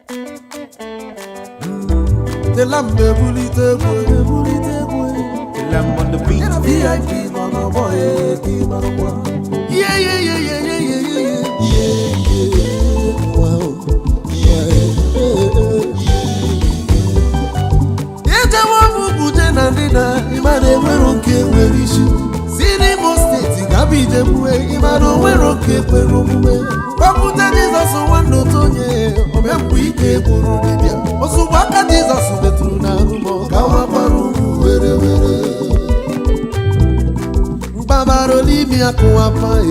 The lamb bulite boy. The lamb on the beat. And a VIP mama boy, mama boy. Yeah. Wow. Yeah. Ete wamu buje na ndina, imane weroke werishi. Sini mo state gabide muwe, imane weroke perume. Babuta Jesus wando tonye, omembu ike buru dibia. Osubaka Jesus betru na rumo, kawa paru were. Babaro limi akuapa e.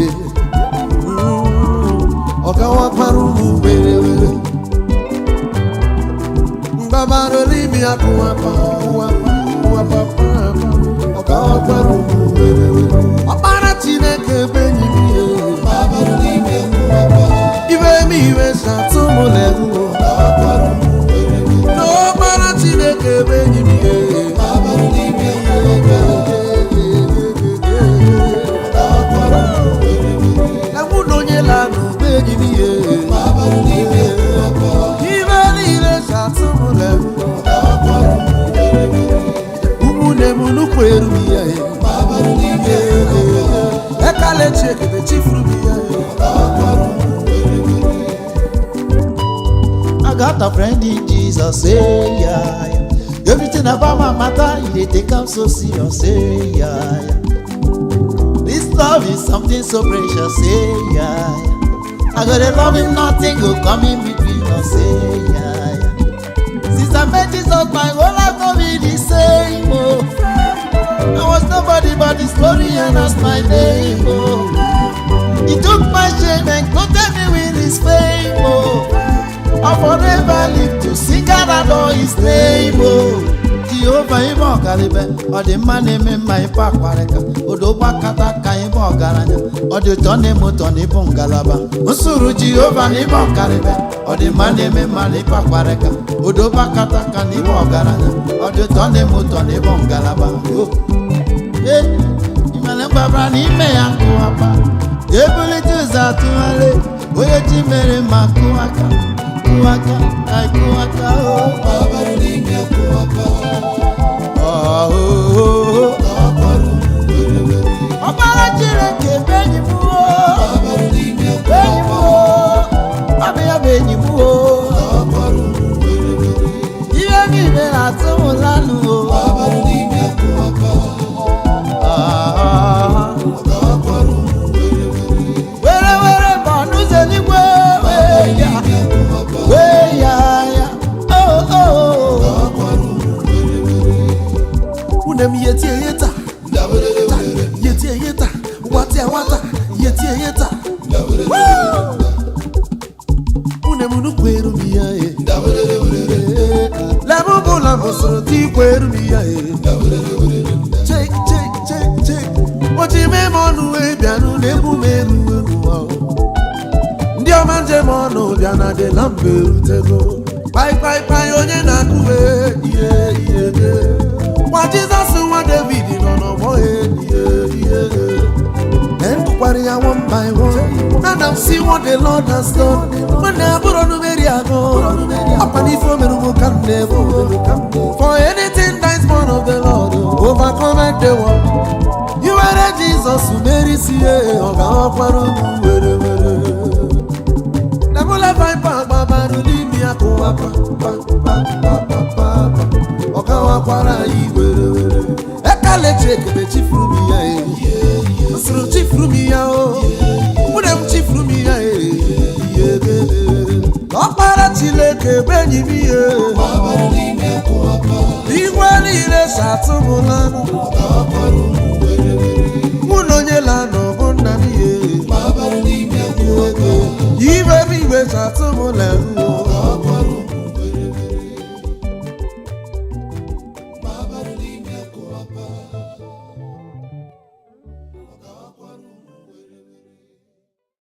Okawa paru were. Babaro limi akuapa, okawa paru were. Opara Chineke benyi miye. Babaro limi akuapa. Iwe miwe shatumu lehu. No opara Chineke benyi miye. Babaro limi akuapa. I got a friend in Jesus, yeah. Everything about my matter, they take up so serious, yeah. This love is something so precious, yeah. I gotta love him, nothing will come in between us, yeah. Since I met Jesus, my whole life will be the same, oh. I was nobody but his glory and that's my name, oh. He took my shame and clothed me with his fame, oh. I'll forever live to sing and adore his name, oh. Jehovah Ibo Galibe, or the man in my park wareka, Odoba Kataka Ibo Garanya, or the Tony Mutoni Bungalaba, Usuru Jehovah Ibo Galibe, or the man in my park wareka, Odoba Kataka Ibo Garanya, or the Tony Mutoni Bungalaba. Eh, Imanaba Brani may Akuapa, Ability Zatuale, where Jimmy Makuaka. Kuaka, oh, Baba Limia Kuaka. Oh, Baba Jireke, Benny Mo, Baba Limia Kuaka. Abia Benny Mo, you give it at Solanu, Baba Limia Kuaka. Wherever Banus anywhere, Unem yeti yeta, wata, yeti yeta. Unem unu kweru miya e. Lamo bola mosro ti kweru miya e. Check. Oji me monu e bianu nebu meru wao. Ndio manje mono biana de lamberu tego. Pai onye na kuwe, yeah. What Jesus and David no boy, yeah. And Paria one by one, and I'll see what the Lord has done. When I put on the very go, upon the phone will come never. For anything that is born of the Lord, overcome the world. You are a Jesus who made it, or God, Never find Papa, leave me at Okawa para iwe. Ekale cheke be chifrumia e. Suru chifrumia o. Mudem chifrumia e. Opara chileke benyi mi e. Baba limia kuapa. Iwali ile satumulano. Munonye lano bunda mi e. Baba limia kuapa. Iwe miwe satumulano.